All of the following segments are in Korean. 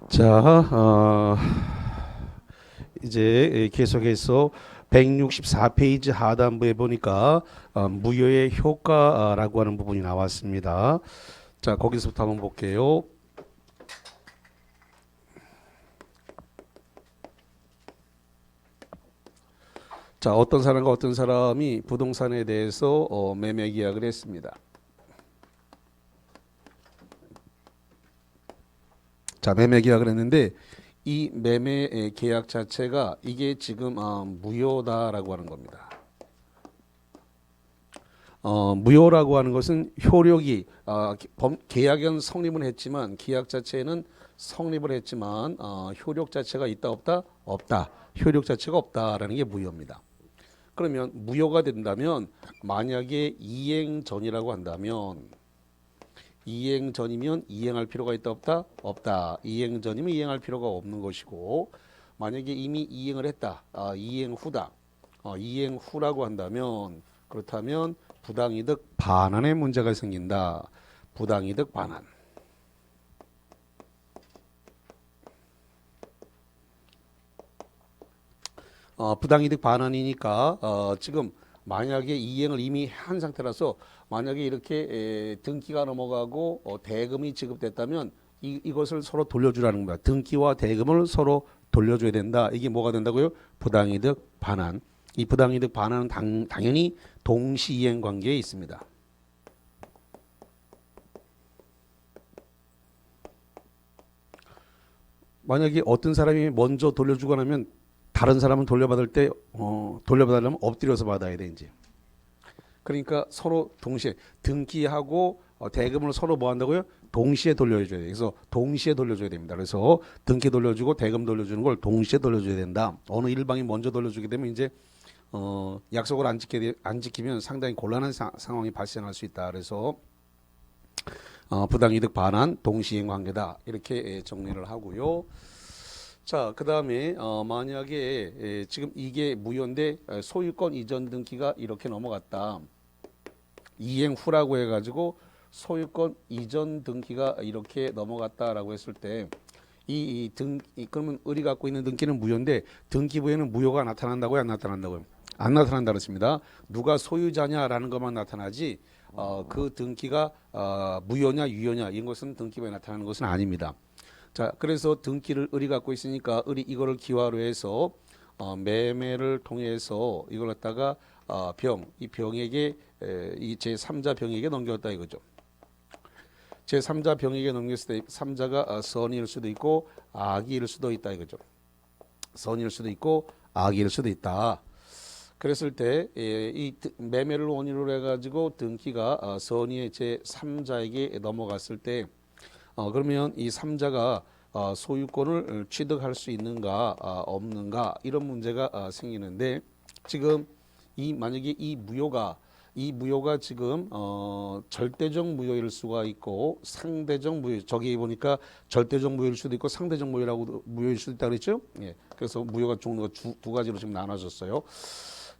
자, 이제 계속해서 164페이지 하단부에 보니까 무효의 효과라고 하는 부분이 나왔습니다. 자, 거기서부터 한번 볼게요. 자, 어떤 사람과 어떤 사람이 부동산에 대해서 매매 계약을 했습니다. 자, 매매 계약을 했는데 이 매매 계약 자체가 이게 지금 무효다라고 하는 겁니다. 무효라고 하는 것은 효력이 계약은 성립은 했지만 계약 자체는 성립을 했지만 효력 자체가 있다 없다 없다. 효력 자체가 없다라는 게 무효입니다. 그러면 무효가 된다면 만약에 이행 전이라고 한다면 이행 전이면 이행할 필요가 있다 없다 없다. 이행 전이면 이행할 필요가 없는 것이고 만약에 이미 이행을 했다. 이행 후다. 이행 후라고 한다면 그렇다면 부당이득 반환의 문제가 생긴다. 부당이득 반환. 부당이득 반환이니까 지금 만약에 이행을 이미 한 상태라서 만약에 이렇게 등기가 넘어가고 대금이 지급됐다면 이것을 서로 돌려주라는 겁니다. 등기와 대금을 서로 돌려줘야 된다. 이게 뭐가 된다고요? 부당이득 반환. 이 부당이득 반환은 당연히 동시이행 관계에 있습니다. 만약에 어떤 사람이 먼저 돌려주고 나면 다른 사람은 돌려받을 때 돌려받으려면 엎드려서 받아야 돼 이제. 그러니까 서로 동시에 등기하고 대금을 서로 뭐 한다고요? 동시에 돌려줘야 돼요. 그래서 동시에 돌려줘야 됩니다. 그래서 등기 돌려주고 대금 돌려주는 걸 동시에 돌려줘야 된다. 어느 일방이 먼저 돌려주게 되면 이제 약속을 안 지키면 상당히 곤란한 상황이 발생할 수 있다. 그래서 부당이득 반환 동시행 관계다. 이렇게 정리를 하고요. 자, 그 다음에 만약에 지금 이게 무효인데 소유권 이전 등기가 이렇게 넘어갔다. 이행 후라고 해가지고 소유권 이전 등기가 이렇게 넘어갔다라고 했을 때 그러면 을이 갖고 있는 등기는 무효인데 등기부에는 무효가 나타난다고요? 안 나타난다고요? 안 나타난다 그랬습니다. 누가 소유자냐라는 것만 나타나지 그 등기가 무효냐 유효냐 이런 것은 등기부에 나타나는 것은 아닙니다. 자, 그래서 등기를 을이 갖고 있으니까 을이 이거를 기화로 해서 매매를 통해서 이걸 갖다가 이 병에게 이 제3자 병에게 넘겼다 이거죠. 제3자 병에게 넘겼을 때 3자가 선의일 수도 있고 악의일 수도 있다 이거죠. 선의일 수도 있고 악의일 수도 있다. 그랬을 때 이 매매를 원인으로 해가지고 등기가 선의의 제3자에게 넘어갔을 때 그러면 이 3자가 소유권을 취득할 수 있는가 없는가 이런 문제가 생기는데 지금 만약에 이 무효가 지금 절대적 무효일 수가 있고 상대적 무효. 저기 보니까 절대적 무효일 수도 있고 상대적 무효일 수도 있다 그랬죠? 예. 그래서 무효가 종류가 두 가지로 지금 나눠졌어요.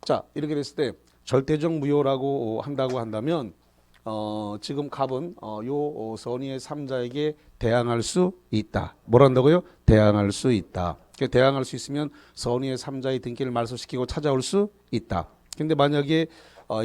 자, 이렇게 됐을 때 절대적 무효라고 한다고 한다면 지금 갑은 요 선의의 3자에게 대항할 수 있다. 뭘 한다고요? 대항할 수 있다. 대항할 수 있으면 선의의 3자의 등기를 말소시키고 찾아올 수 있다. 근데 만약에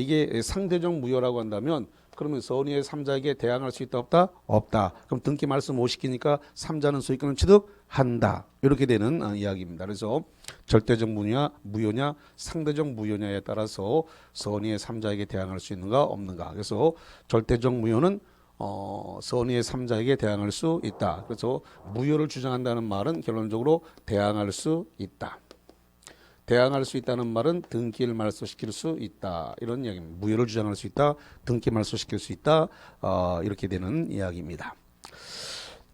이게 상대적 무효라고 한다면 그러면 선의의 3자에게 대항할 수 있다 없다? 없다. 그럼 등기 말소 못 시키니까 3자는 소유권을 취득한다. 이렇게 되는 이야기입니다. 그래서 절대적 무효냐 상대적 무효냐에 따라서 선의의 3자에게 대항할 수 있는가 없는가. 그래서 절대적 무효는 선의의 3자에게 대항할 수 있다. 그래서 무효를 주장한다는 말은 결론적으로 대항할 수 있다. 대항할 수 있다는 말은 등기를 말소시킬 수 있다. 이런 이야기입니다. 무효를 주장할 수 있다. 등기 말소시킬 수 있다. 이렇게 되는 이야기입니다.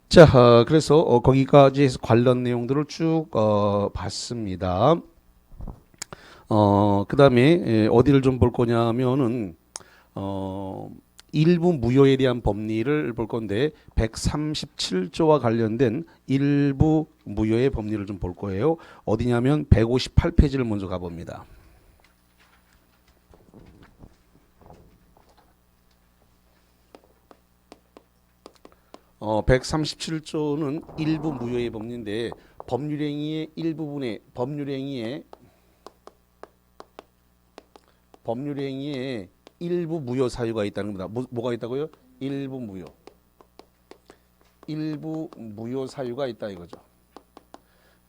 자, 그래서 거기까지 해서 관련 내용들을 쭉 봤습니다. 그 다음에 어디를 좀 볼 거냐면은 일부 무효에 대한 법리를 볼 건데 137조와 관련된 일부 무효의 법리를 좀 볼 거예요. 어디냐면 158페이지를 먼저 가봅니다. 137조는 일부 무효의 법률인데 법률행위의 일부분에 법률행위에 일부 무효 사유가 있다는 겁니다. 뭐가 있다고요? 일부 무효 사유가 있다 이거죠.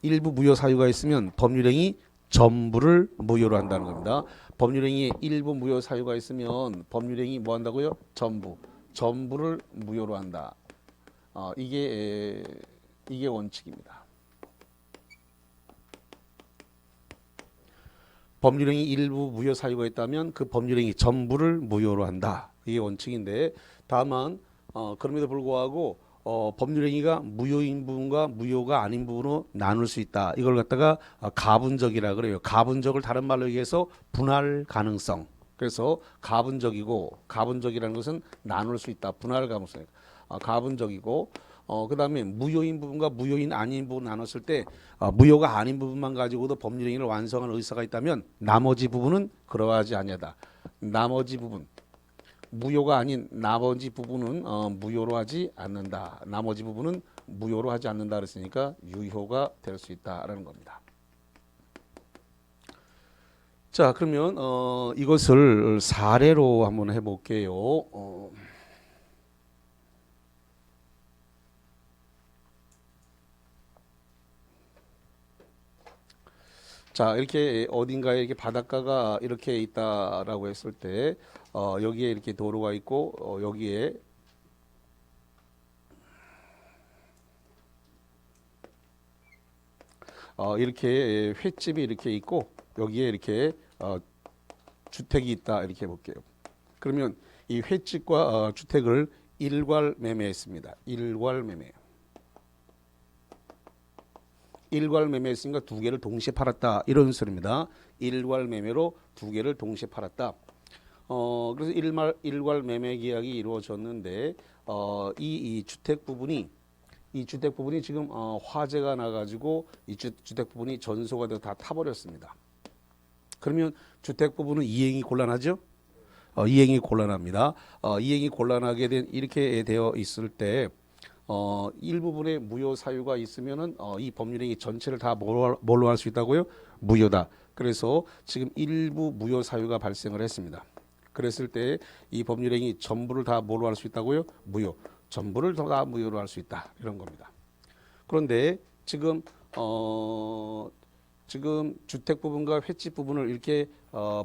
일부 무효 사유가 있으면 법률행위 전부를 무효로 한다는 겁니다. 법률행위에 일부 무효 사유가 있으면 법률행위 뭐 한다고요? 전부를 무효로 한다. 이게 원칙입니다. 법률행위 일부 무효 사유가 있다면 그 법률행위 전부를 무효로 한다. 이게 원칙인데 다만 그럼에도 불구하고 법률행위가 무효인 부분과 무효가 아닌 부분으로 나눌 수 있다. 이걸 갖다가 가분적이라 그래요. 가분적을 다른 말로 얘기해서 분할 가능성. 그래서 가분적이라는 것은 나눌 수 있다. 분할 가능성. 가분적이고 그 다음에 무효인 부분과 무효인 아닌 부분 나눴을 때 무효가 아닌 부분만 가지고도 법률행위를 완성할 의사가 있다면 나머지 부분은 그러하지 아니하다. 나머지 부분 무효가 아닌 나머지 부분은 무효로 하지 않는다. 나머지 부분은 무효로 하지 않는다 그랬으니까 유효가 될 수 있다라는 겁니다. 자, 그러면 이것을 사례로 한번 해볼게요. 자, 이렇게 어딘가에 이렇게 바닷가가 이렇게 있다라고 했을 때 여기에 이렇게 도로가 있고 여기에 이렇게 횟집이 이렇게 있고 여기에 이렇게 주택이 있다 이렇게 해볼게요. 그러면 이 횟집과 주택을 일괄 매매했습니다. 일괄 매매했으니까 두 개를 동시에 팔았다 이런 소리입니다. 일괄 매매로 두 개를 동시에 팔았다. 그래서 일괄 매매 계약이 이루어졌는데 이 주택 부분이 지금 화재가 나가지고 이 주택 부분이 전소가 되어 다 타버렸습니다. 그러면 주택 부분은 이행이 곤란하죠? 이행이 곤란합니다. 이행이 곤란하게 된 이렇게 되어 있을 때 일부분의 무효 사유가 있으면은 이 법률행위 전체를 다 뭘로 할 수 있다고요? 무효다. 그래서 지금 일부 무효 사유가 발생을 했습니다. 그랬을 때 이 법률행위 전부를 다 뭘로 할 수 있다고요? 무효. 전부를 다 무효로 할 수 있다. 이런 겁니다. 그런데 지금 주택 부분과 횟집 부분을 이렇게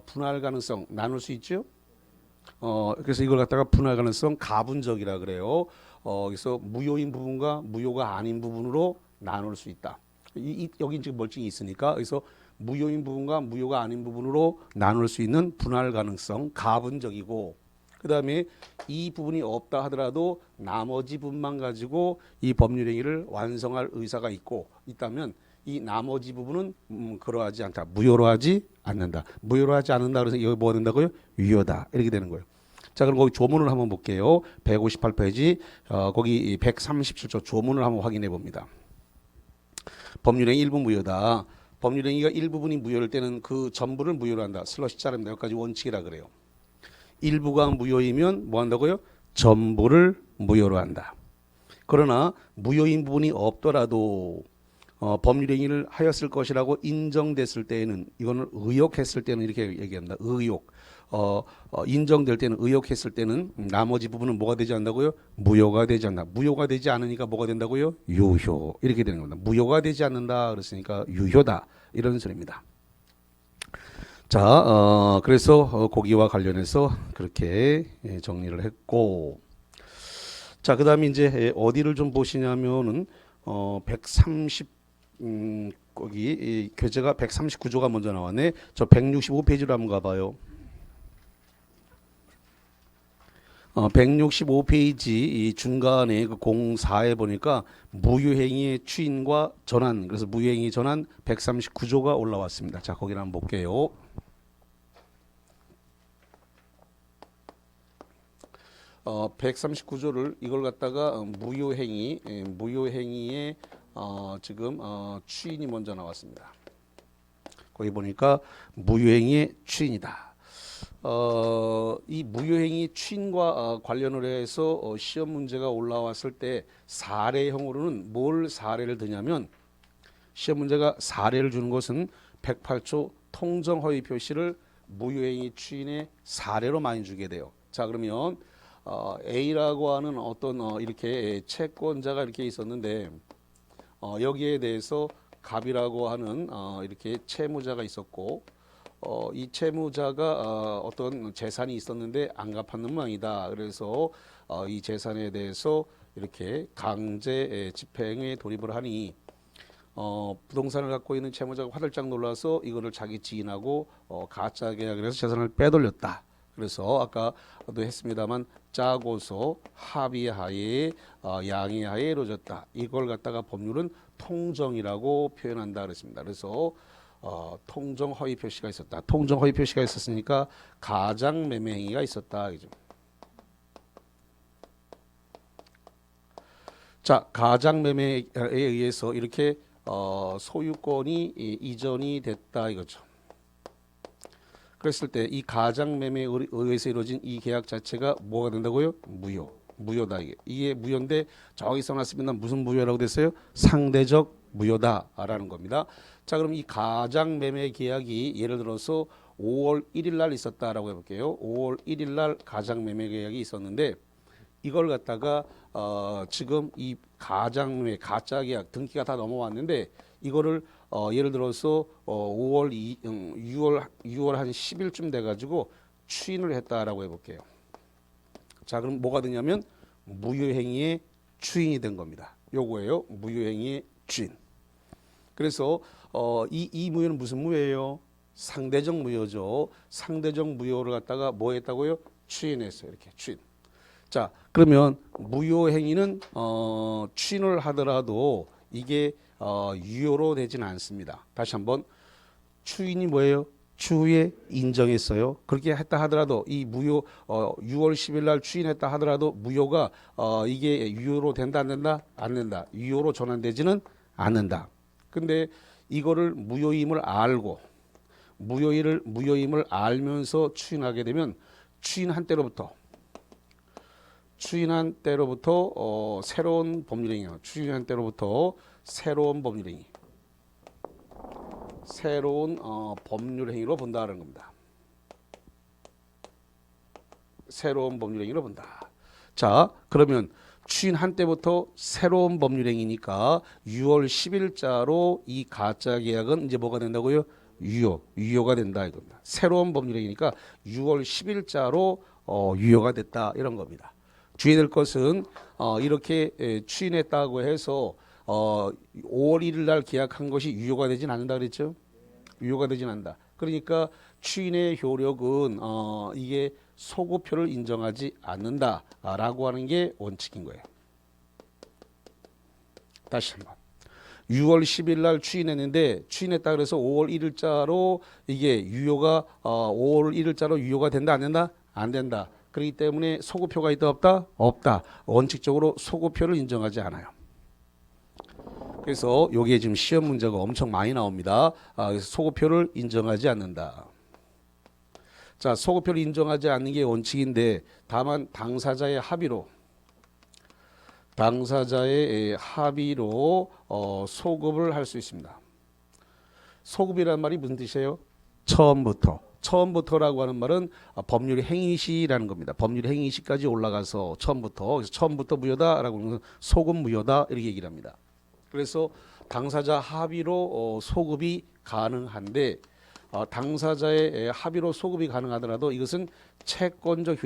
분할 가능성 나눌 수 있죠? 그래서 이걸 갖다가 분할 가능성 가분적이라 그래요. 그래서 무효인 부분과 무효가 아닌 부분으로 나눌 수 있다. 여기 지금 멀쩡히 있으니까 그래서 무효인 부분과 무효가 아닌 부분으로 나눌 수 있는 분할 가능성 가분적이고 그 다음에 이 부분이 없다 하더라도 나머지 부분만 가지고 이 법률행위를 완성할 의사가 있다면 이 나머지 부분은 그러하지 않다. 무효로 하지 않는다. 무효로 하지 않는다. 그래서 여기 뭐가 된다고요? 유효다. 이렇게 되는 거예요. 자, 그럼 거기 조문을 한번 볼게요. 158페이지 거기 137조 조문을 한번 확인해 봅니다. 법률행위 일부 무효다. 법률행위가 일부분이 무효일 때는 그 전부를 무효로 한다. 슬러시 자릅니다. 여기까지 원칙이라 그래요. 일부가 무효이면 뭐 한다고요? 전부를 무효로 한다. 그러나 무효인 부분이 없더라도 법률행위를 하였을 것이라고 인정됐을 때에는 이거는 의혹했을 때는 이렇게 얘기합니다. 의혹. 인정될 때는 의혹했을 때는 나머지 부분은 뭐가 되지 않는다고요? 무효가 되지 않는다. 무효가 되지 않으니까 뭐가 된다고요? 유효. 이렇게 되는 겁니다. 무효가 되지 않는다 그랬으니까 유효다. 이런 소리입니다. 자, 그래서 거기와 관련해서 그렇게 정리를 했고 자, 그 다음에 이제 어디를 좀 보시냐면은 130 거기 이 교재가 139조가 먼저 나왔네. 저 165페이지로 한번 가봐요. 165페이지 이 중간에 그 04에 보니까 무효행위의 추인과 전환 그래서 무효행위 전환 139조가 올라왔습니다. 자, 거기를 한번 볼게요. 어, 139조를 이걸 갖다가 무효행위의 지금 추인이 먼저 나왔습니다. 거기 보니까 무효행위의 추인이다. 이 무효행위 추인과 관련을 해서 시험 문제가 올라왔을 때 사례형으로는 뭘 사례를 드냐면 시험 문제가 사례를 주는 것은 108조 통정허위 표시를 무효행위 추인의 사례로 많이 주게 돼요. 자, 그러면 A라고 하는 어떤 이렇게 채권자가 이렇게 있었는데 여기에 대해서 갑이라고 하는 이렇게 채무자가 있었고 이 채무자가 어떤 재산이 있었는데 안 갚았는 모양이다. 그래서 이 재산에 대해서 이렇게 강제 집행에 돌입을 하니 부동산을 갖고 있는 채무자가 화들짝 놀라서 이거를 자기 지인하고 가짜 계약을 해서 재산을 빼돌렸다. 그래서 아까도 했습니다만 짜고서 합의하에 양해하에 이루어졌다. 이걸 갖다가 법률은 통정이라고 표현한다 그랬습니다. 그래서 통정 허위 표시가 있었다. 통정 허위 표시가 있었으니까 가장 매매 행위가 있었다. 그죠? 자, 가장 매매에 의해서 이렇게 소유권이 이전이 됐다 이거죠. 그랬을 때 이 가장 매매에 의해서 이루어진 이 계약 자체가 뭐가 된다고요? 무효다. 이게 무효인데 저기 써놨습니다. 무슨 무효라고 됐어요? 상대적 무효다라는 겁니다. 자, 그럼 이 가장 매매 계약이 예를 들어서 5월 1일 날 있었다라고 해볼게요. 5월 1일 날 가장 매매 계약이 있었는데 이걸 갖다가 지금 이 가장 매매 가짜 계약 등기가 다 넘어왔는데 이거를 예를 들어서 6월 한 10일쯤 돼가지고 추인을 했다라고 해볼게요. 자, 그럼 뭐가 되냐면 무효행위의 추인이 된 겁니다. 요거예요. 무효행위의 추인. 그래서 이 무효는 무슨 무효예요? 상대적 무효죠. 상대적 무효를 갖다가 뭐 했다고요? 추인했어요. 이렇게 추인. 자, 그러면 무효행위는 추인을 하더라도 이게 유효로 되지는 않습니다. 다시 한번 추인이 뭐예요? 추후에 인정했어요. 그렇게 했다 하더라도 이 무효 6월 10일 날 추인했다 하더라도 무효가 이게 유효로 된다 안 된다? 안 된다. 유효로 전환되지는 않는다. 근데 이거를 무효임을 알고 무효임을 알면서 추인하게 되면 추인한 때로부터 새로운 법률행위예요. 추인한 때로부터 새로운 법률행위. 새로운 법률행위로 본다는 겁니다. 새로운 법률행위로 본다. 자, 그러면 추인한 때부터 새로운 법률행위니까 6월 10일자로 이 가짜 계약은 이제 뭐가 된다고요? 유효가 된다 이겁니다. 새로운 법률행위니까 6월 10일자로 유효가 됐다 이런 겁니다. 주의해야 될 것은 이렇게 추인했다고 해서 5월 1일 날 계약한 것이 유효가 되진 않는다 그랬죠? 유효가 되진 않는다. 그러니까 추인의 효력은 이게 소급표를 인정하지 않는다라고 하는 게 원칙인 거예요. 다시 한번. 6월 10일 날 추인했는데 추인했다 그래서 5월 1일자로 이게 유효가 5월 1일자로 유효가 된다 안 된다? 안 된다. 그렇기 때문에 소급표가 있다 없다? 없다. 원칙적으로 소급표를 인정하지 않아요. 그래서 여기에 지금 시험 문제가 엄청 많이 나옵니다. 그래서 소급표를 인정하지 않는다. 자, 소급표를 인정하지 않는 게 원칙인데 다만 당사자의 합의로 소급을 할 수 있습니다. 소급이란 말이 무슨 뜻이에요? 처음부터라고 하는 말은 법률 행위시라는 겁니다. 법률 행위시까지 올라가서 처음부터 무효다라고 하는 소급 무효다 이렇게 얘기를 합니다. 그래서 당사자 합의로 소급이 가능한데 당사자의 합의로 소급이 가능하더라도 이것은 채권적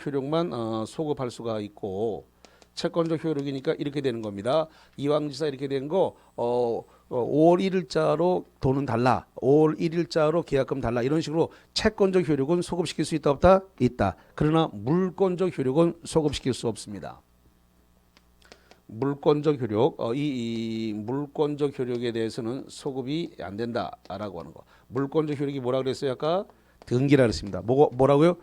효력만 소급할 수가 있고 채권적 효력이니까 이렇게 되는 겁니다. 이왕지사 이렇게 된 거 5월 1일자로 돈은 달라. 5월 1일자로 계약금 달라. 이런 식으로 채권적 효력은 소급시킬 수 있다 없다? 있다. 그러나 물권적 효력은 소급시킬 수 없습니다. 물권적 효력, 이 물권적 효력에 대해서는 소급이 안 된다라고 하는 거. 물권적 효력이 뭐라 그랬어요? 아까 등기라 그랬습니다. 뭐라고요?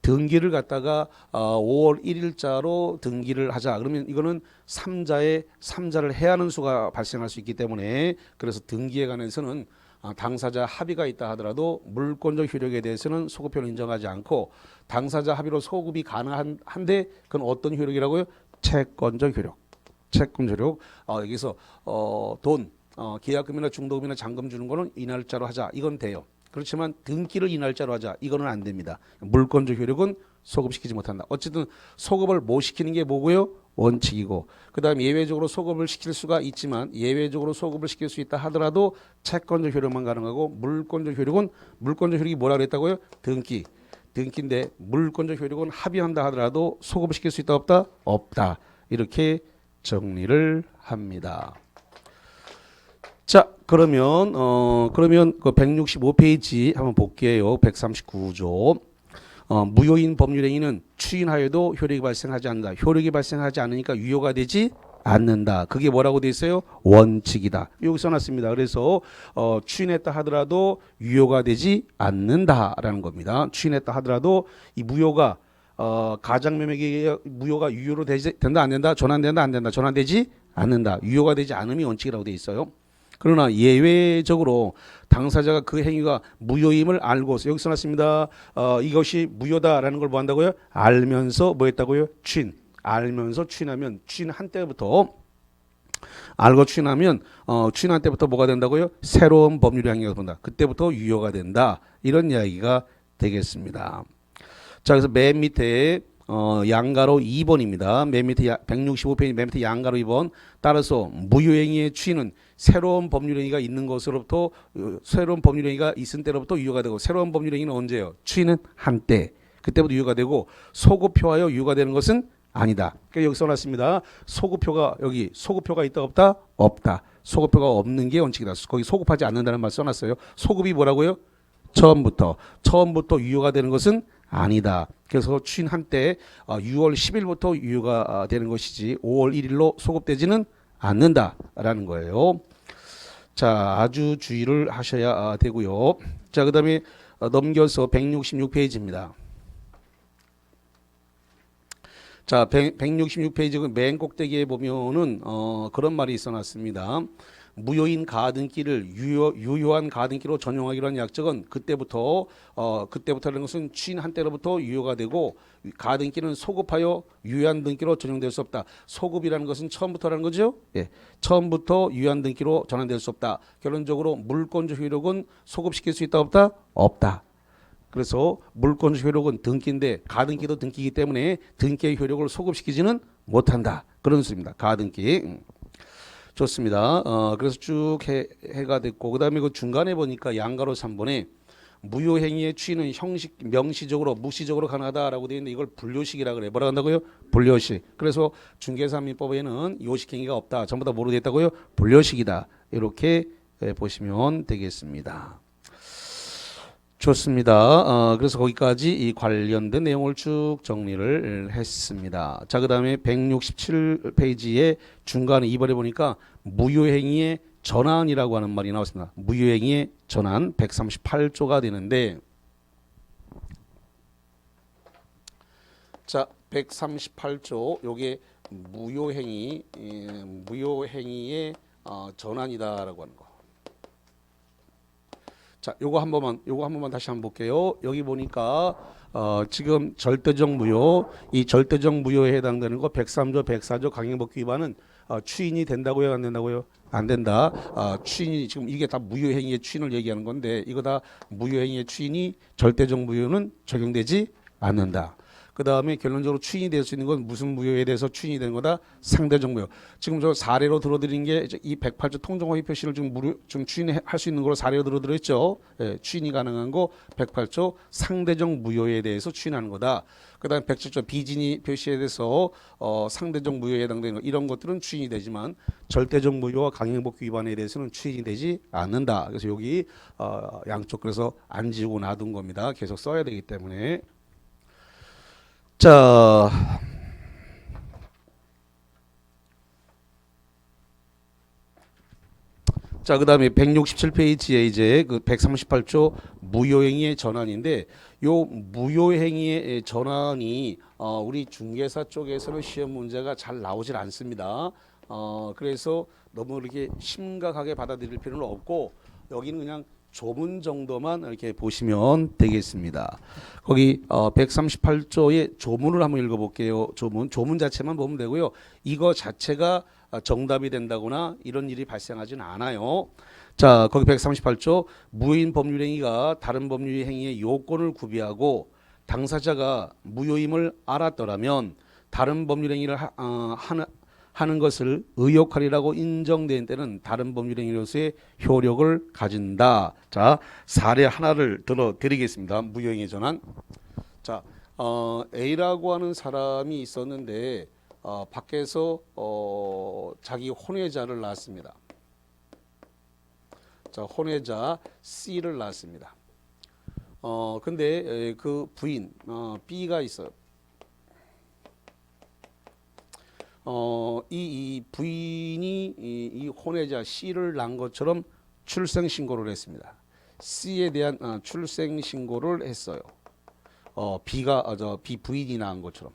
등기를 갖다가 5월 1일자로 등기를 하자. 그러면 이거는 3자를 해야 하는 수가 발생할 수 있기 때문에 그래서 등기에 관해서는 당사자 합의가 있다 하더라도 물권적 효력에 대해서는 소급효를 인정하지 않고 당사자 합의로 소급이 가능한데 그건 어떤 효력이라고요? 채권적 효력. 채권적 효력. 여기서 돈, 계약금이나 중도금이나 잔금 주는 거는 이날짜로 하자. 이건 돼요. 그렇지만 등기를 이날짜로 하자. 이거는 안 됩니다. 물권적 효력은 소급시키지 못한다. 어쨌든 소급을 못 시키는 게 뭐고요? 원칙이고 그 다음 예외적으로 소급을 시킬 수가 있지만 예외적으로 소급을 시킬 수 있다 하더라도 채권적 효력만 가능하고 물권적 효력은 물권적 효력이 뭐라 그랬다고요? 등기인데 물권적 효력은 합의한다 하더라도 소급을 시킬 수 있다 없다? 없다. 이렇게 정리를 합니다. 자 그러면 그 165페이지 한번 볼게요. 139조. 무효인 법률행위는 추인하여도 효력이 발생하지 않는다. 효력이 발생하지 않으니까 유효가 되지 않는다. 그게 뭐라고 돼 있어요? 원칙이다. 여기 써놨습니다. 그래서 추인했다 하더라도 유효가 되지 않는다라는 겁니다. 추인했다 하더라도 이 무효가 가장명백에 무효가 유효로 된다 안 된다? 전환된다 안 된다? 전환되지 않는다. 유효가 되지 않음이 원칙이라고 돼 있어요. 그러나 예외적으로 당사자가 그 행위가 무효임을 알고서 여기 써놨습니다. 이것이 무효다라는 걸 뭐 한다고요? 알면서 뭐 했다고요? 알면서 추인하면 추인한 때부터 알고 추인하면 추인한 때부터 뭐가 된다고요? 새로운 법률의 행위가 본다. 그때부터 유효가 된다. 이런 이야기가 되겠습니다. 자 그래서 맨 밑에 양가로 2번입니다. 맨 밑에 165페이지 맨 밑에 양가로 2번. 따라서 무효행위의 추인은 새로운 법률행위가 있는 것으로부터 새로운 법률행위가 있은 때로부터 유효가 되고 새로운 법률행위는 언제예요? 추인은 한때. 그때부터 유효가 되고 소급표하여 유효가 되는 것은 아니다. 그러니까 여기 써놨습니다. 소급표가 있다 없다? 없다. 소급표가 없는 게 원칙이다. 거기 소급하지 않는다는 말 써놨어요. 소급이 뭐라고요? 처음부터 유효가 되는 것은 아니다. 그래서 추인 한때 6월 10일부터 유효가 되는 것이지 5월 1일로 소급되지는 않는다라는 거예요. 자, 아주 주의를 하셔야 되고요. 자, 그다음에 넘겨서 166페이지입니다. 자, 166페이지 맨 꼭대기에 보면은 그런 말이 써놨습니다. 무효인 가등기를 유효한 가등기로 전용하기로 한 약정은 그때부터라는 것은 추인한 때로부터 유효가 되고 가등기는 소급하여 유효한 등기로 전용될 수 없다. 소급이라는 것은 처음부터라는 거죠. 예, 처음부터 유효한 등기로 전환될 수 없다. 결론적으로 물권적 효력은 소급시킬 수 있다 없다? 없다. 그래서 물권적 효력은 등기인데 가등기도 등기이기 때문에 등기의 효력을 소급시키지는 못한다. 그런 뜻입니다. 가등기. 좋습니다. 그래서 쭉 해가 됐고 그다음에 그 중간에 보니까 양가로 3번에 무효행위의 추인은 명시적으로 무시적으로 가능하다라고 되어 있는데 이걸 불요식이라 그래. 뭐라 한다고요? 불요식. 그래서 중개사민법에는 요식행위가 없다. 전부 다 뭐로 되어 있다고요? 불요식이다. 이렇게 보시면 되겠습니다. 좋습니다. 그래서 거기까지 이 관련된 내용을 쭉 정리를 했습니다. 자, 그 다음에 167페이지에 중간에 2번에 보니까 무효행위의 전환이라고 하는 말이 나왔습니다. 무효행위의 전환 138조가 되는데 자, 138조 요게 무효행위의 전환이다라고 하는 거. 자, 요거 한 번만 다시 한번 볼게요. 여기 보니까 지금 절대적 무효, 이 절대적 무효에 해당되는 거 103조, 104조 강행법규 위반은 추인이 된다고요, 안 된다고요? 안 된다. 추인이 지금 이게 다 무효행위의 추인을 얘기하는 건데 이거 다 무효행위의 추인이 절대적 무효는 적용되지 않는다. 그 다음에 결론적으로 추인이 될 수 있는 건 무슨 무효에 대해서 추인이 되는 거다? 상대적 무효. 지금 저 사례로 들어드린 게 이 108조 통정허위 표시를 좀 추인할 수 있는 걸로 사례로 들어드렸죠. 예, 추인이 가능한 거 108조 상대적 무효에 대해서 추인하는 거다. 그 다음에 107조 비진위 표시에 대해서 상대적 무효에 해당되는 거 이런 것들은 추인이 되지만 절대적 무효와 강행법규 위반에 대해서는 추인이 되지 않는다. 그래서 여기 양쪽 그래서 안 지우고 놔둔 겁니다. 계속 써야 되기 때문에. 자, 그 다음에 167페이지에 이제 그 138조 무효행위의 전환인데 요 무효행위의 전환이 우리 중개사 쪽에서는 시험 문제가 잘 나오질 않습니다. 그래서 너무 이렇게 심각하게 받아들일 필요는 없고 여기는 그냥 조문 정도만 이렇게 보시면 되겠습니다. 거기 138조의 조문을 한번 읽어볼게요. 조문 자체만 보면 되고요. 이거 자체가 정답이 된다거나 이런 일이 발생하지는 않아요. 자, 거기 138조 무효인 법률행위가 다른 법률행위의 요건을 구비하고 당사자가 무효임을 알았더라면 다른 법률행위를 하는 것을 의혹하리라고 인정된 때는 다른 법률행위로서의 효력을 가진다. 자, 사례 하나를 들어드리겠습니다. 무효행위 전환. 자, A라고 하는 사람이 있었는데 밖에서 자기 혼외자를 낳았습니다. 자, 혼외자 C를 낳았습니다. 근데 그 부인 B가 있어요. 이 부인이 이 혼외자 C를 낳은 것처럼 출생 신고를 했습니다. C에 대한 출생 신고를 했어요. B 부인이 낳은 것처럼.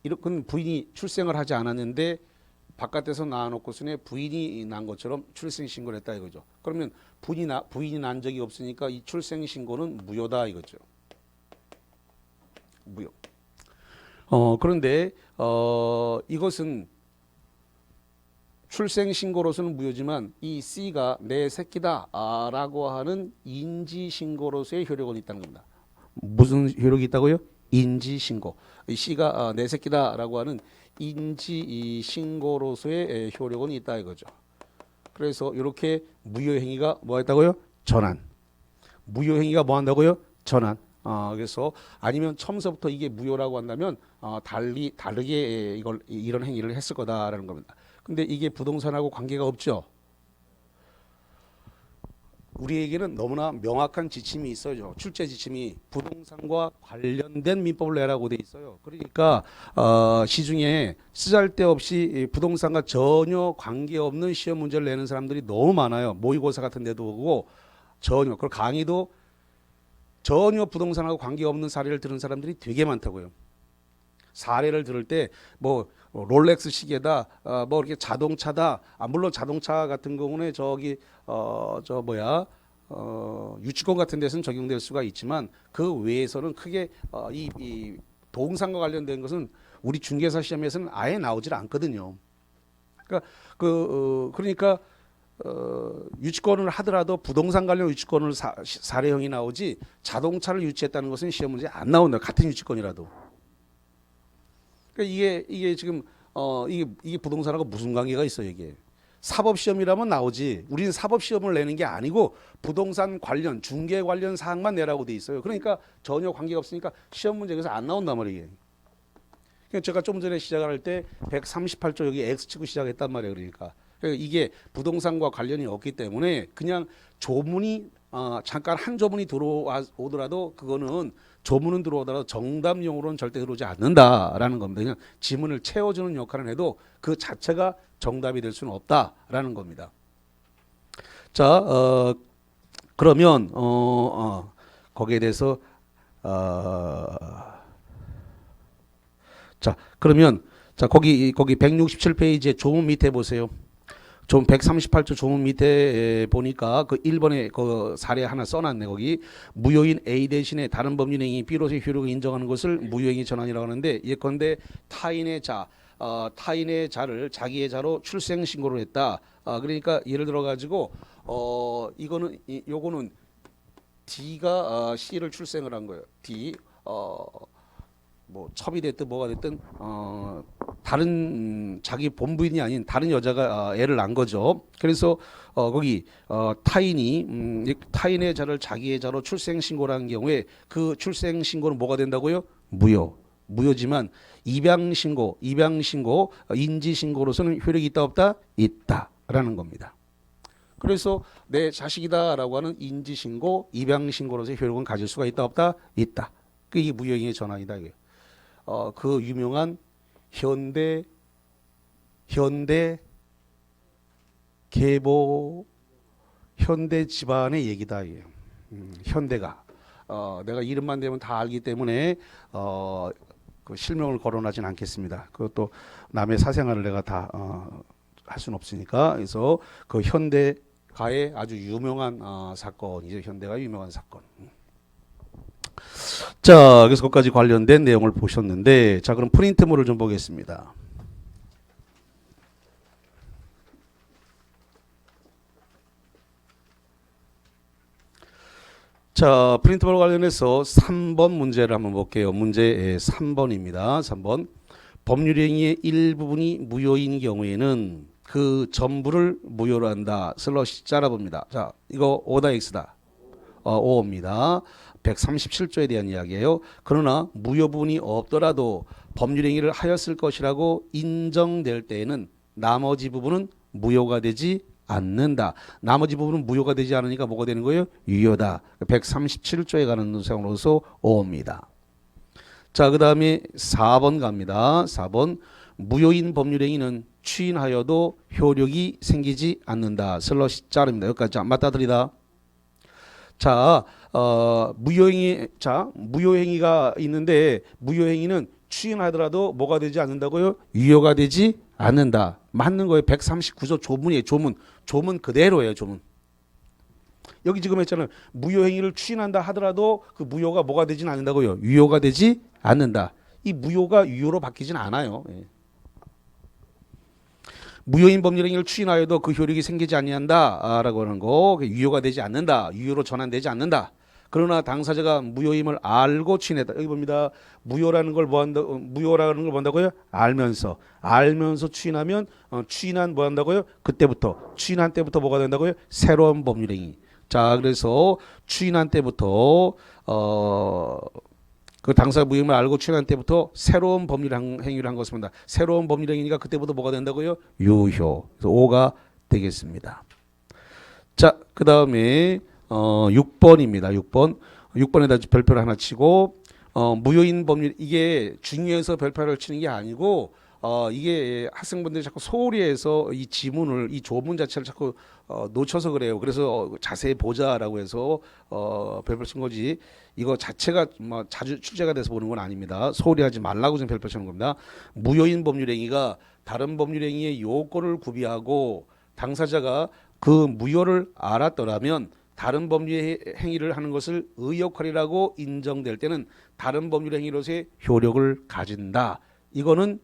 이렇게 부인이 출생을 하지 않았는데 바깥에서 낳아놓고서는 부인이 낳은 것처럼 출생 신고를 했다 이거죠. 그러면 부인이 낳은 적이 없으니까 이 출생 신고는 무효다 이거죠. 무효. 그런데 이것은 출생 신고로서는 무효지만 이 C가 내 새끼다라고 하는 인지 신고로서의 효력은 있다는 겁니다. 무슨 효력이 있다고요? 인지 신고. C가 내 새끼다라고 하는 인지 신고로서의 효력은 있다 이거죠. 그래서 이렇게 무효행위가 뭐 했다고요? 전환. 무효행위가 뭐 한다고요? 전환. 그래서 아니면 처음서부터 이게 무효라고 한다면 다르게 이런 행위를 했을 거다라는 겁니다. 근데 이게 부동산하고 관계가 없죠. 우리에게는 너무나 명확한 지침이 있어요. 출제 지침이 부동산과 관련된 민법을 내라고 돼 있어요. 그러니까 시중에 쓰잘데없이 부동산과 전혀 관계없는 시험 문제를 내는 사람들이 너무 많아요. 모의고사 같은 데도 오고 전혀. 그리고 강의도 전혀 부동산하고 관계없는 사례를 들은 사람들이 되게 많다고요. 사례를 들을 때 뭐 롤렉스 시계다, 뭐 이렇게 자동차다. 물론 자동차 같은 경우는 유치권 같은 데서는 적용될 수가 있지만 그 외에서는 크게 이 부동산과 관련된 것은 우리 중개사 시험에서는 아예 나오질 않거든요. 그러니까 유치권을 하더라도 부동산 관련 유치권을 사례형이 나오지 자동차를 유치했다는 것은 시험 문제에 안 나온다. 같은 유치권이라도. 그러니까 이게 지금 이게 부동산하고 무슨 관계가 있어요, 이게. 사법 시험이라면 나오지. 우리는 사법 시험을 내는 게 아니고 부동산 관련, 중개 관련 사항만 내라고 돼 있어요. 그러니까 전혀 관계가 없으니까 시험 문제에서 안 나온단 말이에요. 그러니까 제가 좀 전에 시작을 할 때 138조 여기 X 치고 시작했단 말이에요. 그러니까 이게 부동산과 관련이 없기 때문에 그냥 조문이 잠깐 한 조문이 들어오더라도 그거는 조문은 들어오더라도 정답용으로는 절대 들어오지 않는다라는 겁니다. 그냥 지문을 채워주는 역할을 해도 그 자체가 정답이 될 수는 없다라는 겁니다. 자, 그러면 거기에 대해서 거기 167페이지에 조문 밑에 보세요. 138조 조문 밑에 보니까 그 1번에 그 사례 하나 써놨네. 거기 무효인 A 대신에 다른 법률행위 B로서의 효력을 인정하는 것을 무효행위 전환이라고 하는데 예컨대 타인의 자를 자기의 자로 출생 신고를 했다. 그러니까 예를 들어 가지고 요거는 D가 C를 출생을 한 거예요. D 뭐 첩이 됐든 뭐가 됐든 다른 자기 본부인이 아닌 다른 여자가 애를 낳은 거죠. 그래서 거기 타인의 자를 자기의 자로 출생 신고를 한 경우에 그 출생 신고는 뭐가 된다고요? 무효지만 입양 신고, 인지 신고로서는 효력이 있다 없다? 있다라는 겁니다. 그래서 내 자식이다라고 하는 인지 신고, 입양 신고로서의 효력은 가질 수가 있다 없다? 있다. 그게 무효행위의 전환이다 이게. 그 유명한 현대 계보 현대 집안의 얘기다 이게. 현대가 내가 이름만 대면 다 알기 때문에 그 실명을 거론하진 않겠습니다. 그것도 남의 사생활을 내가 다 할 수는 없으니까. 그래서 그 현대 가의 아주 유명한 사건이죠. 현대가 유명한 사건. 자, 그래서 거기까지 관련된 내용을 보셨는데, 자, 그럼 프린트물을 좀 보겠습니다. 자, 프린트물 관련해서 3번 문제를 한번 볼게요. 문제 3번입니다. 3번. 법률행위의 일부분이 무효인 경우에는 그 전부를 무효로 한다. 슬러시 짜라봅니다. 자, 이거 O다 X다. O입니다. 137조에 대한 이야기예요. 그러나 무효 부분이 없더라도 법률행위를 하였을 것이라고 인정될 때에는 나머지 부분은 무효가 되지 않는다. 나머지 부분은 무효가 되지 않으니까 뭐가 되는 거예요? 유효다. 137조에 관한 문장으로서 O입니다. 자, 그 다음에 4번 갑니다. 4번. 무효인 법률행위는 추인하여도 효력이 생기지 않는다. 슬러시 자릅니다. 여기까지 맞다드리다. 자, 무효행위가 있는데 무효행위는 추인하더라도 뭐가 되지 않는다고요? 유효가 되지 않는다. 맞는 거예요. 139조 조문이에요. 조문 그대로예요. 조문. 여기 지금 했잖아요. 무효행위를 추인한다 하더라도 그 무효가 뭐가 되진 않는다고요? 유효가 되지 않는다. 이 무효가 유효로 바뀌진 않아요. 예. 무효인 법률행위를 추인하여도 그 효력이 생기지 아니한다라고 하는 거, 유효가 되지 않는다, 유효로 전환되지 않는다. 그러나 당사자가 무효임을 알고 추인했다. 여기 봅니다. 무효라는 걸 뭐한다고요? 알면서 추인하면 추인한 뭐 한다고요? 그때부터 추인한 때부터 뭐가 된다고요? 새로운 법률행위. 자, 그래서 추인한 때부터 그 당사자 무효임을 알고 추인한 때부터 새로운 법률 행위를 한 것입니다. 새로운 법률 행위니까 그때부터 뭐가 된다고요? 유효. 그래서 5가 되겠습니다. 자, 그 다음에 6번입니다. 6번에다 별표를 하나 치고 무효인 법률, 이게 중요해서 별표를 치는 게 아니고 이게 학생분들이 자꾸 소홀히 해서 이 지문을, 이 조문 자체를 자꾸 놓쳐서 그래요. 그래서 자세히 보자라고 해서 별표 친 거지. 이거 자체가 뭐 자주 출제가 돼서 보는 건 아닙니다. 소홀히 하지 말라고 지금 별표 치는 겁니다. 무효인 법률행위가 다른 법률행위의 요건을 구비하고 당사자가 그 무효를 알았더라면 다른 법률 행위를 하는 것을 의역할이라고 인정될 때는 다른 법률 행위로서의 효력을 가진다. 이거는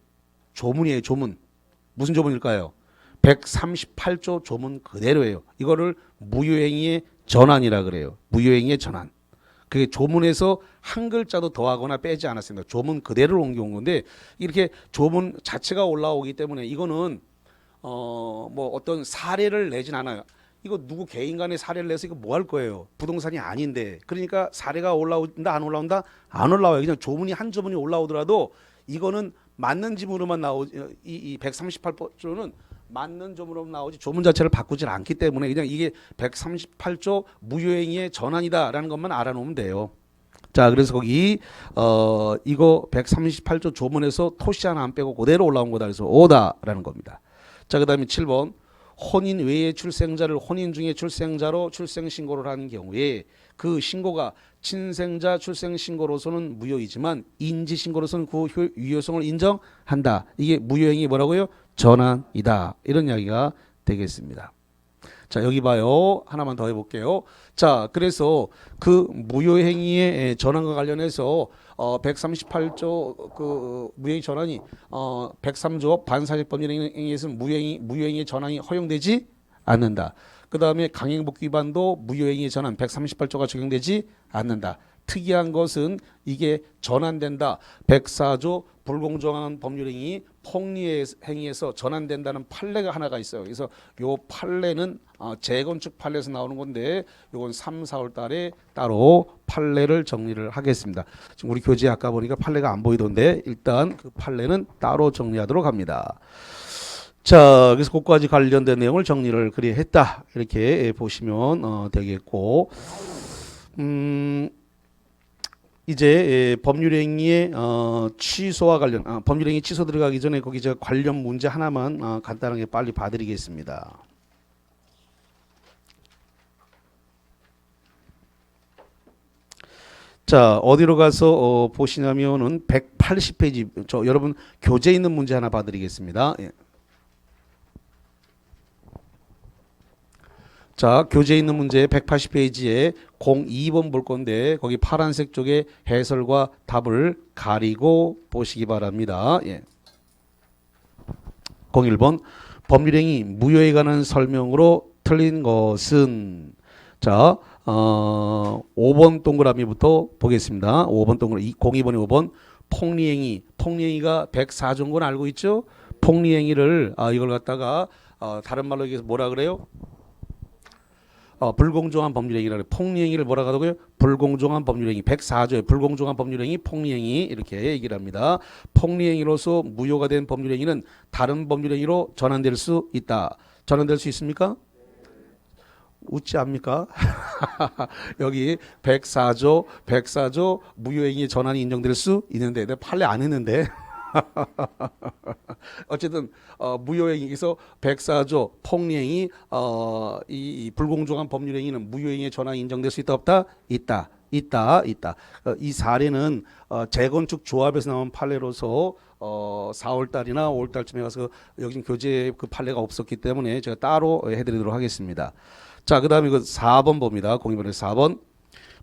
조문이에요. 조문. 무슨 조문일까요? 138조 조문 그대로예요. 이거를 무효행위의 전환이라 그래요. 무효행위의 전환. 그게 조문에서 한 글자도 더하거나 빼지 않았습니다. 조문 그대로를 옮겨온 건데 이렇게 조문 자체가 올라오기 때문에 이거는 뭐 어떤 사례를 내진 않아요. 이거 누구 개인 간의 사례를 내서 이거 뭐 할 거예요? 부동산이 아닌데. 그러니까 사례가 올라온다 안 올라온다? 안 올라와요. 그냥 조문이 한 조문이 올라오더라도 이거는 맞는 지문으로만 나오지, 이 138조는 맞는 조문으로 나오지 조문 자체를 바꾸질 않기 때문에 그냥 이게 138조 무효행위의 전환이다라는 것만 알아놓으면 돼요. 자, 그래서 거기 이거 138조 조문에서 토시 하나 안 빼고 그대로 올라온 거다. 그래서 오다라는 겁니다. 자, 그 다음에 7번. 혼인 외의 출생자를 혼인 중에 출생자로 출생신고를 하는 경우에 그 신고가 친생자 출생신고로서는 무효이지만 인지신고로서는 그 유효성을 인정한다. 이게 무효행위 뭐라고요? 전환이다. 이런 이야기가 되겠습니다. 자, 여기 봐요. 하나만 더 해볼게요. 자, 그래서 그 무효행위의 전환과 관련해서 138조 그 무효행위 전환이 103조 반사직법률행위에서는 무효행위 전환이 허용되지 않는다. 그 다음에 강행복 위반도 무효행위 전환 138조가 적용되지 않는다. 특이한 것은 이게 전환된다. 104조 불공정한 법률행위 폭리행위에서 전환된다는 판례가 하나가 있어요. 그래서 요 판례는 재건축 판례에서 나오는 건데 요건 3, 4월 달에 따로 판례를 정리를 하겠습니다. 지금 우리 교재 아까 보니까 판례가 안 보이던데 일단 그 판례는 따로 정리하도록 합니다. 자, 그래서 그것까지 관련된 내용을 정리를 그리 했다. 이렇게 보시면 되겠고 이제 법률행위의 취소와 관련 법률행위 취소 들어가기 전에 거기 저 관련 문제 하나만 간단하게 빨리 봐드리겠습니다. 자, 어디로 가서 보시냐면은 180페이지 저 여러분 교재에 있는 문제 하나 봐드리겠습니다. 예. 자, 교재에 있는 문제 180페이지에 02번 볼 건데 거기 파란색 쪽에 해설과 답을 가리고 보시기 바랍니다. 예. 01번 법률행위 무효에 관한 설명으로 틀린 것은 자, 5번 동그라미부터 보겠습니다. 5번 동그라미 02번에 5번 폭리행위. 폭리행위가 104조인 건 알고 있죠? 폭리행위를 이걸 갖다가 다른 말로 얘기해서 뭐라 그래요? 불공정한 법률행위라 그래요. 폭리행위를 뭐라 하더고요? 불공정한 법률행위. 104조에 불공정한 법률행위, 폭리행위 이렇게 얘기를 합니다. 폭리행위로서 무효가 된 법률행위는 다른 법률행위로 전환될 수 있다. 전환될 수 있습니까? 웃지 않습니까? 여기 104조 무효행위 전환이 인정될 수 있는데 내가 판례 안 했는데 어쨌든 무효행위에서 104조 폭리행위 이 불공정한 법률행위는 무효행위의 전환이 인정될 수 있다 없다? 있다. 이 사례는 재건축 조합에서 나온 판례로서 4월 달이나 5월 달쯤에 가서 여기 교재 그 판례가 없었기 때문에 제가 따로 해드리도록 하겠습니다. 자, 그 다음에 그 4번 봅니다. 02번에 4번.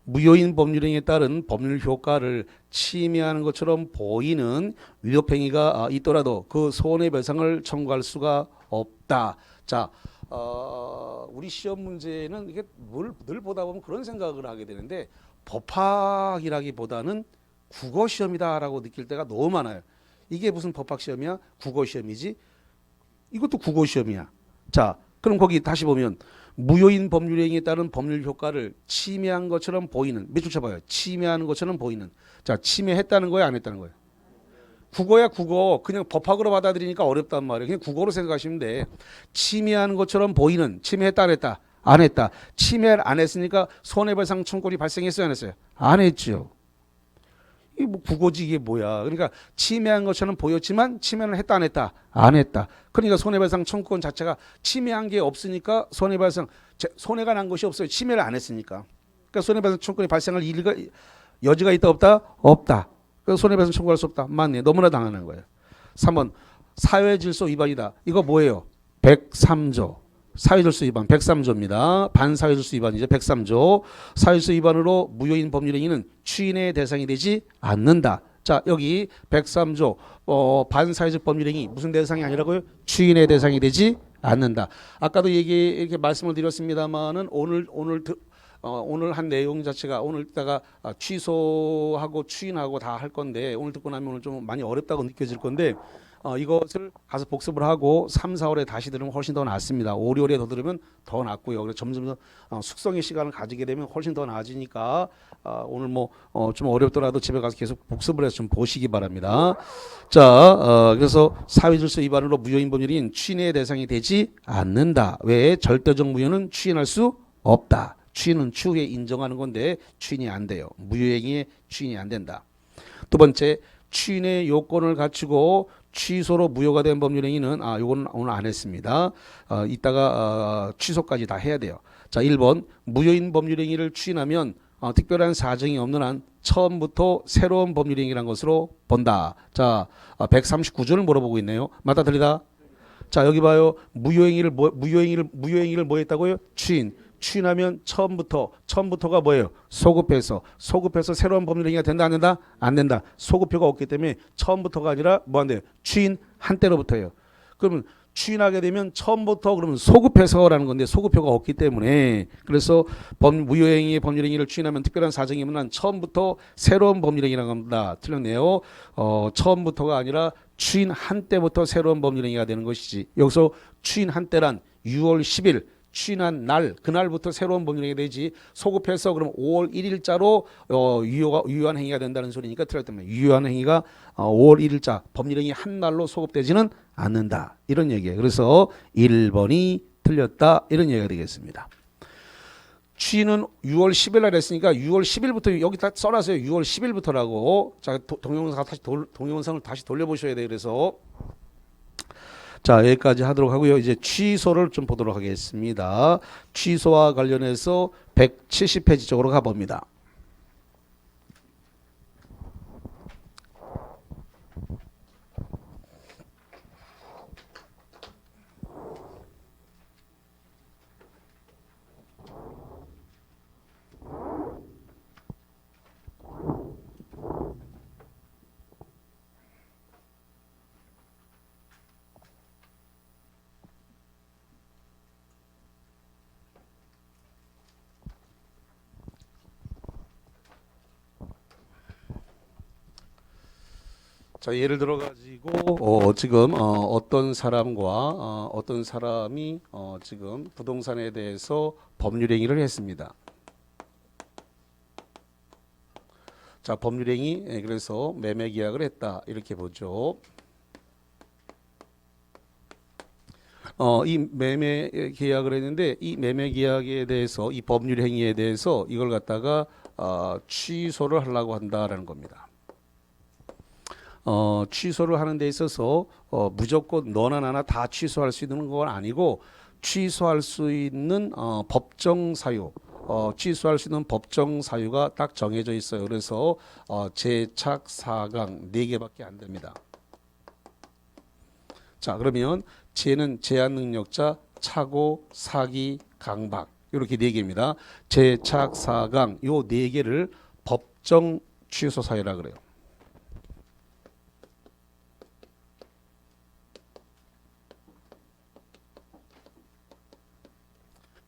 무효인 법률행위에 따른 법률 효과를 침해하는 것처럼 보이는 위법행위가 있더라도 그 손해배상을 청구할 수가 없다. 자, 우리 시험 문제는 이게 늘 보다 보면 그런 생각을 하게 되는데 법학이라기보다는 국어 시험이다라고 느낄 때가 너무 많아요. 이게 무슨 법학 시험이야? 국어 시험이지? 이것도 국어 시험이야. 자, 그럼 거기 다시 보면 무효인 법률행위에 따른 법률 효과를 침해한 것처럼 보이는 몇 줄 쳐봐요. 침해하는 것처럼 보이는. 자, 침해했다는 거야, 안 했다는 거야? 국어야 국어. 그냥 법학으로 받아들이니까 어렵단 말이에요. 그냥 국어로 생각하시면 돼. 침해하는 것처럼 보이는. 침해했다 안 했다? 안 했다. 침해를 안 했으니까 손해배상 청구이 발생했어요, 안 했어요? 안 했죠. 이게 뭐 국어지 이게 뭐야. 그러니까 침해한 것처럼 보였지만 침해를 했다 안 했다? 안 했다. 그러니까 손해배상 청구권 자체가 침해한 게 없으니까 손해가 난 것이 없어요. 침해를 안 했으니까. 그러니까 손해배상 청구권이 발생할 여지가 있다 없다? 없다. 그래서 손해배상 청구할 수 없다. 맞네. 너무나 당연한 거예요. 3번 사회질서 위반이다. 이거 뭐예요? 103조. 사회질서 위반 103조입니다. 반사회질서 위반이죠. 103조. 사회질서 위반으로 무효인 법률행위는 추인의 대상이 되지 않는다. 자, 여기 103조 반사회적 법률행위 무슨 대상이 아니라고요? 추인의 대상이 되지 않는다. 아까도 이렇게 말씀을 드렸습니다만은 오늘 한 내용 자체가 오늘 이따가 취소하고 추인하고 다 할 건데 오늘 듣고 나면 오늘 좀 많이 어렵다고 느껴질 건데 이것을 가서 복습을 하고 3, 4월에 다시 들으면 훨씬 더 낫습니다. 5, 6월에 더 들으면 더 낫고요. 그래서 점점 숙성의 시간을 가지게 되면 훨씬 더 나아지니까 오늘 좀 어렵더라도 집에 가서 계속 복습을 해서 좀 보시기 바랍니다. 자, 그래서 사회질서 위반으로 무효인 법률인 추인의 대상이 되지 않는다. 왜? 절대적 무효는 추인할 수 없다. 추인은 추후에 인정하는 건데 추인이 안 돼요. 무효행위에 추인이 안 된다. 두 번째, 추인의 요건을 갖추고 취소로 무효가 된 법률행위는 요거는 오늘 안 했습니다. 이따가 취소까지 다 해야 돼요. 자, 1번 무효인 법률행위를 추인하면 특별한 사정이 없는 한 처음부터 새로운 법률행위란 것으로 본다. 자, 139조를 물어보고 있네요. 맞다 틀리다? 자, 여기 봐요. 무효행위를 뭐 했다고요? 추인하면 처음부터가 뭐예요? 소급해서 새로운 법률행위가 된다 안 된다? 안 된다. 소급표가 없기 때문에 처음부터가 아니라 뭐 한대요? 추인한 때로부터예요. 그러면 추인하게 되면 처음부터 그러면 소급해서라는 건데 소급표가 없기 때문에 그래서 무효행위의 법률행위를 추인하면 특별한 사정이 없는 한 처음부터 새로운 법률행위라고 합니다. 틀렸네요. 처음부터가 아니라 추인한 때부터 새로운 법률행위가 되는 것이지. 여기서 추인한 때란 6월 10일 추인한 날 그날부터 새로운 법률행위가 되지 소급해서 그럼 5월 1일자로 유효한 행위가 된다는 소리니까 틀렸다면 유효한 행위가 5월 1일자 법률행위 한 날로 소급되지는 않는다 이런 얘기예요. 그래서 1번이 틀렸다 이런 얘기가 되겠습니다. 추인은 6월 10일 날 했으니까 6월 10일부터 여기 다 써놨어요. 6월 10일부터라고. 자, 동영상을 다시 돌려보셔야 돼요. 그래서 자, 여기까지 하도록 하고요. 이제 취소를 좀 보도록 하겠습니다. 취소와 관련해서 170페이지 쪽으로 가봅니다. 자, 예를 들어 가지고 지금 어떤 사람과 어떤 사람이 지금 부동산에 대해서 법률 행위를 했습니다. 자, 법률 행위 그래서 매매 계약을 했다 이렇게 보죠. 이 매매 계약을 했는데 이 매매 계약에 대해서 이 법률 행위에 대해서 이걸 갖다가 취소를 하려고 한다라는 겁니다. 취소를 하는 데 있어서 무조건 너나 나나 다 취소할 수 있는 건 아니고 취소할 수 있는 법정 사유, 취소할 수 있는 법정 사유가 딱 정해져 있어요. 그래서 제착 4강 4개밖에 안 됩니다. 자, 그러면 제는 제한 능력자, 차고, 사기, 강박 이렇게 4개입니다. 제착 4강 요 4개를 법정 취소 사유라 그래요.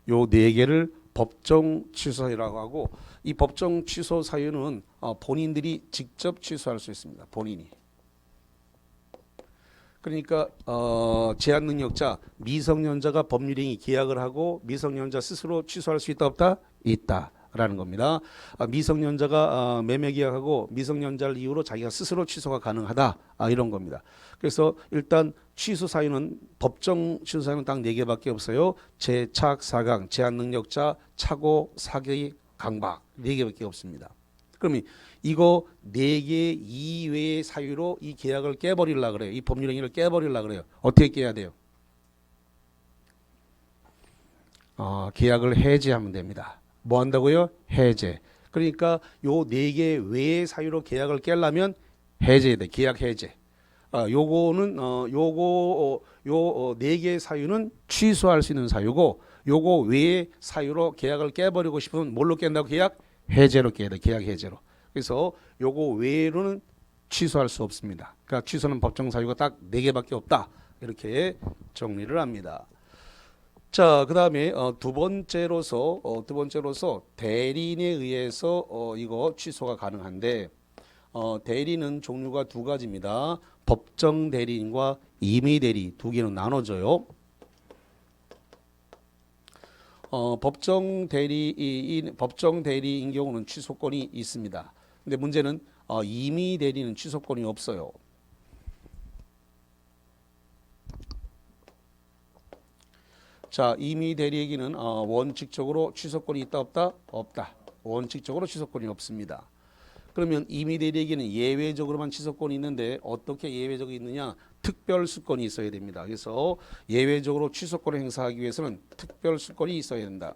요 4개를 법정 취소 사유라고 하고 이 법정 취소 사유는 본인들이 직접 취소할 수 있습니다. 본인이. 그러니까 제한 능력자 미성년자가 법률행위 계약을 하고 미성년자 스스로 취소할 수 있다 없다? 있다라는 겁니다. 미성년자가 매매 계약하고 미성년자를 이유로 자기가 스스로 취소가 가능하다 이런 겁니다. 그래서 일단 취소 사유는 법정 취소 사유는 딱 4개밖에 없어요. 제착 4강 제한 능력자 차고 사기 강박 4개밖에 없습니다. 그러면 이거 4개 이외의 사유로 이 계약을 깨버리려고 그래요. 이 법률 행위를 깨버리려고 그래요. 어떻게 깨야 돼요? 계약을 해지하면 됩니다. 뭐 한다고요? 해제. 그러니까 요 4개 외의 사유로 계약을 깨려면 해제해야 돼. 계약 해제. 요거는 요거 4개의 사유는 취소할 수 있는 사유고 요거 외의 사유로 계약을 깨버리고 싶으면 뭘로 깬다고? 계약 해제로 깨야 돼. 계약 해제로. 그래서 요거 외로는 취소할 수 없습니다. 그러니까 취소는 법정 사유가 딱 4개밖에 없다. 이렇게 정리를 합니다. 자, 그다음에 두 번째로서 대리인에 의해서 이거 취소가 가능한데 대리는 종류가 2가지입니다. 법정 대리인과 임의 대리 2개는 나눠져요. 법정 대리인 경우는 취소권이 있습니다. 근데 문제는 임의 대리는 취소권이 없어요. 자, 임의 대리에게는 원칙적으로 취소권이 있다 없다? 없다. 원칙적으로 취소권이 없습니다. 그러면 임의 대리에게는 예외적으로만 취소권이 있는데 어떻게 예외적으로 있느냐? 특별수권이 있어야 됩니다. 그래서 예외적으로 취소권을 행사하기 위해서는 특별수권이 있어야 된다.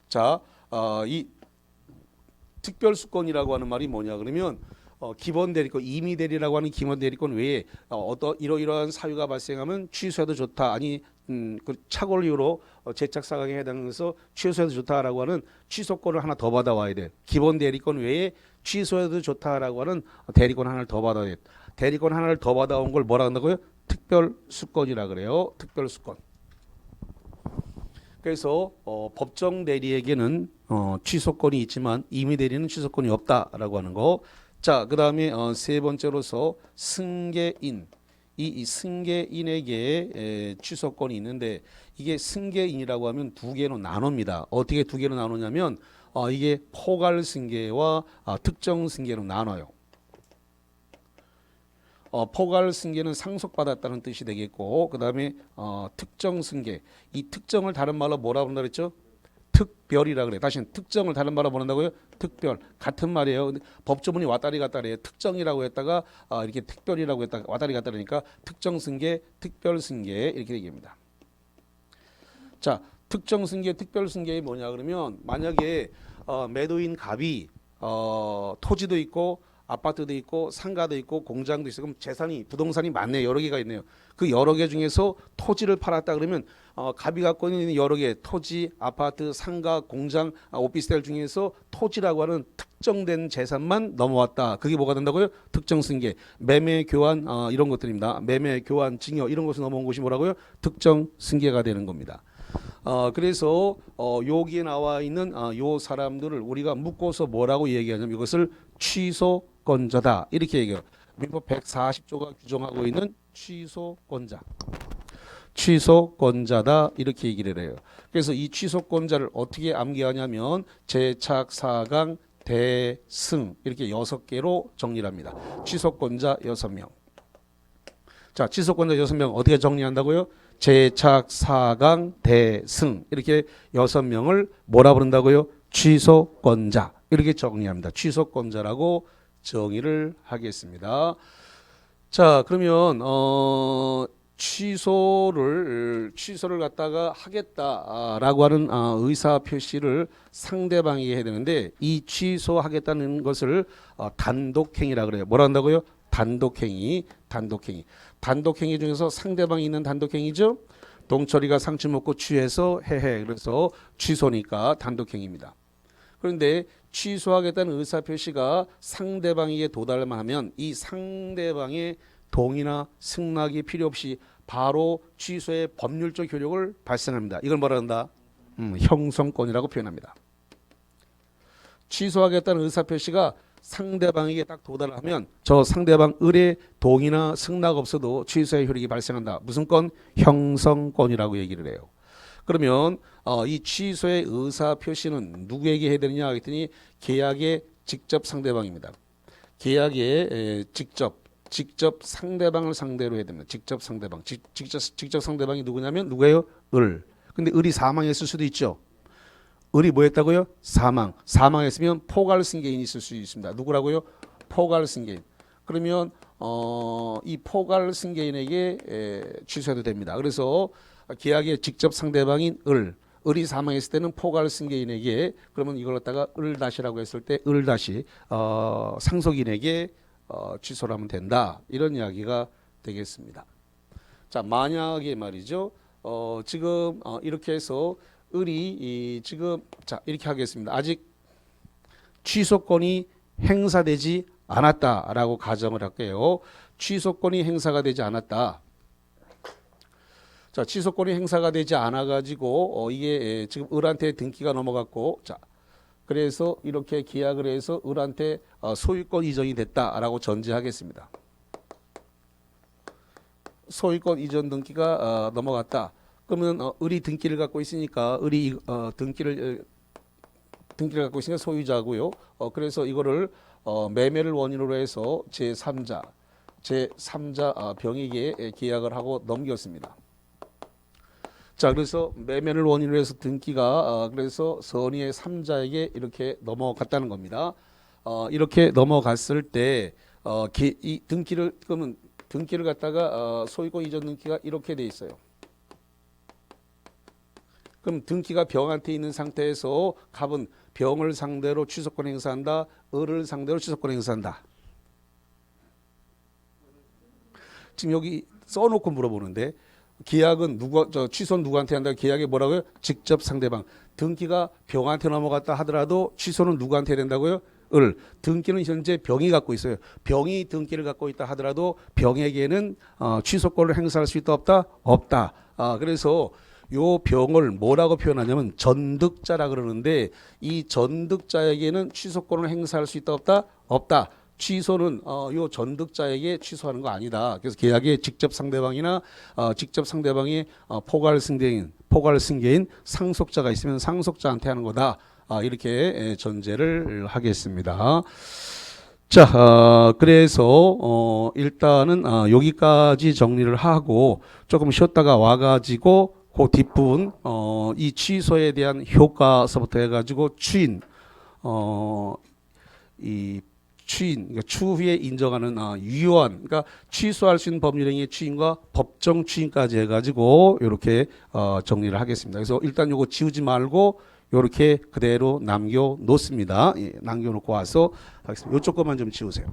자, 이 특별수권이라고 하는 말이 뭐냐 그러면 기본 대리권, 임의 대리라고 하는 기본 대리권 외에 이러이러한 사유가 발생하면 취소해도 좋다. 아니 그 착오를 이유로 제착 사강에 해당해서 취소해도 좋다라고 하는 취소권을 하나 더 받아와야 돼. 기본 대리권 외에 취소해도 좋다라고 하는 대리권 하나를 더 받아야 돼. 대리권 하나를 더 받아온 걸 뭐라 한다고요? 특별수권이라 그래요. 특별수권. 그래서 법정 대리에게는 취소권이 있지만 임의 대리는 취소권이 없다라고 하는 거. 자, 그 다음에 세 번째로서 승계인. 이 승계인에게 취소권이 있는데 이게 승계인이라고 하면 2개로 나눕니다. 어떻게 2개로 나누냐면 이게 포괄 승계와 특정 승계로 나눠요. 포괄 승계는 상속받았다는 뜻이 되겠고 그 다음에 특정 승계. 이 특정을 다른 말로 뭐라 부른다 그랬죠? 특별이라 그래. 다시 특정을 다른 말로 부른다고요? 특별. 같은 말이에요. 근데 법조문이 왔다리 갔다리 해요. 특정이라고 했다가 이렇게 특별이라고 했다가 왔다리 갔다리 하니까 특정 승계, 특별 승계 이렇게 얘기합니다. 자, 특정 승계, 특별 승계이 뭐냐 그러면 만약에 매도인 갑이 토지도 있고 아파트도 있고 상가도 있고 공장도 있어. 그럼 재산이 부동산이 많네요. 여러 개가 있네요. 그 여러 개 중에서 토지를 팔았다 그러면 갑이 갖고 있는 여러 개 토지, 아파트, 상가, 공장, 오피스텔 중에서 토지라고 하는 특정된 재산만 넘어왔다. 그게 뭐가 된다고요? 특정 승계, 매매, 교환 이런 것들입니다. 매매, 교환, 증여 이런 것이 넘어온 것이 뭐라고요? 특정 승계가 되는 겁니다. 그래서 여기에 나와 있는 요 사람들을 우리가 묶어서 뭐라고 얘기하냐면 이것을 취소권자다 이렇게 얘기해요. 민법 140조가 규정하고 있는 취소권자. 취소권자다 이렇게 얘기를 해요. 그래서 이 취소권자를 어떻게 암기하냐면 제착, 사강, 대승 이렇게 6개로 정리를 합니다. 취소권자 6명. 자, 취소권자 6명 어떻게 정리한다고요? 제착, 사강, 대승 이렇게 6명을 뭐라 부른다고요? 취소권자 이렇게 정리합니다. 취소권자라고 정의를 하겠습니다. 자, 그러면 취소를 갖다가 하겠다라고 하는 의사 표시를 상대방에게 해야 되는데 이 취소하겠다는 것을 단독행위라 그래요. 뭐라 한다고요? 단독행위. 단독행위 중에서 상대방이 있는 단독행위죠. 동철이가 상추 먹고 취해서 해해. 그래서 취소니까 단독행위입니다. 그런데 취소하겠다는 의사 표시가 상대방에게 도달만 하면 이 상대방의 동의나 승낙이 필요 없이 바로 취소의 법률적 효력을 발생합니다. 이걸 뭐라 한다? 형성권이라고 표현합니다. 취소하겠다는 의사표시가 상대방에게 딱 도달하면 저 상대방 을의 동의나 승낙 없어도 취소의 효력이 발생한다. 무슨 건? 형성권이라고 얘기를 해요. 그러면 이 취소의 의사표시는 누구에게 해야 되느냐 했더니 계약의 직접 상대방입니다. 계약의 직접 상대방을 상대로 해야 됩니다. 직접 상대방. 직접 상대방이 누구냐면 누구예요? 을. 근데 을이 사망했을 수도 있죠. 을이 뭐 했다고요? 사망했으면 포괄승계인이 있을 수 있습니다. 누구라고요? 포괄승계인. 그러면 이 포괄승계인에게 취소해도 됩니다. 그래서 계약의 직접 상대방인 을이 사망했을 때는 포괄승계인에게 그러면 이걸 갖다가 을다시라고 했을 때 을다시 상속인에게 취소를 하면 된다. 이런 이야기가 되겠습니다. 자, 만약에 말이죠. 지금 이렇게 해서 을이 지금 자 이렇게 하겠습니다. 아직 취소권이 행사되지 않았다라고 가정을 할게요. 취소권이 행사가 되지 않았다. 자, 취소권이 행사가 되지 않아 가지고 이게 지금 을한테 등기가 넘어갔고 자 그래서 이렇게 계약을 해서 을한테 소유권 이전이 됐다라고 전제하겠습니다. 소유권 이전 등기가 넘어갔다. 그러면 을이 등기를 갖고 있으니까 을이 등기를 갖고 있으니까 소유자고요. 그래서 이거를 매매를 원인으로 해서 제3자 병에게 계약을 하고 넘겼습니다. 자, 그래서 매매를 원인으로 해서 등기가 그래서 선의의 3자에게 이렇게 넘어갔다는 겁니다. 이렇게 넘어갔을 때 이 등기를 그러면 등기를 갖다가 소유권 이전 등기가 이렇게 돼 있어요. 그럼 등기가 병한테 있는 상태에서 갑은 병을 상대로 취소권 행사한다. 을을 상대로 취소권 행사한다. 지금 여기 써놓고 물어보는데 계약은 취소는 누구한테 한다? 계약이 뭐라고요? 직접 상대방. 등기가 병한테 넘어갔다 하더라도 취소는 누구한테 된다고요? 을. 등기는 현재 병이 갖고 있어요. 병이 등기를 갖고 있다 하더라도 병에게는 취소권을 행사할 수 있다 없다? 없다. 그래서 요 병을 뭐라고 표현하냐면 전득자라 그러는데 이 전득자에게는 취소권을 행사할 수 있다 없다? 없다. 취소는 요 전득자에게 취소하는 거 아니다. 그래서 계약의 직접 상대방이나 직접 상대방이 포괄승계인 상속자가 있으면 상속자한테 하는 거다. 이렇게 전제를 하겠습니다. 자, 그래서 일단은 여기까지 정리를 하고 조금 쉬었다가 와가지고 그 뒷부분 이 취소에 대한 효과서부터 해가지고 그러니까 추후에 인정하는 유효한 그러니까 취소할 수 있는 법률행위의 추인과 법정 추인까지 해가지고 이렇게 정리를 하겠습니다. 그래서 일단 요거 지우지 말고 이렇게 그대로 남겨 놓습니다. 예, 남겨 놓고 와서 하겠습니다. 요쪽 것만 좀 지우세요.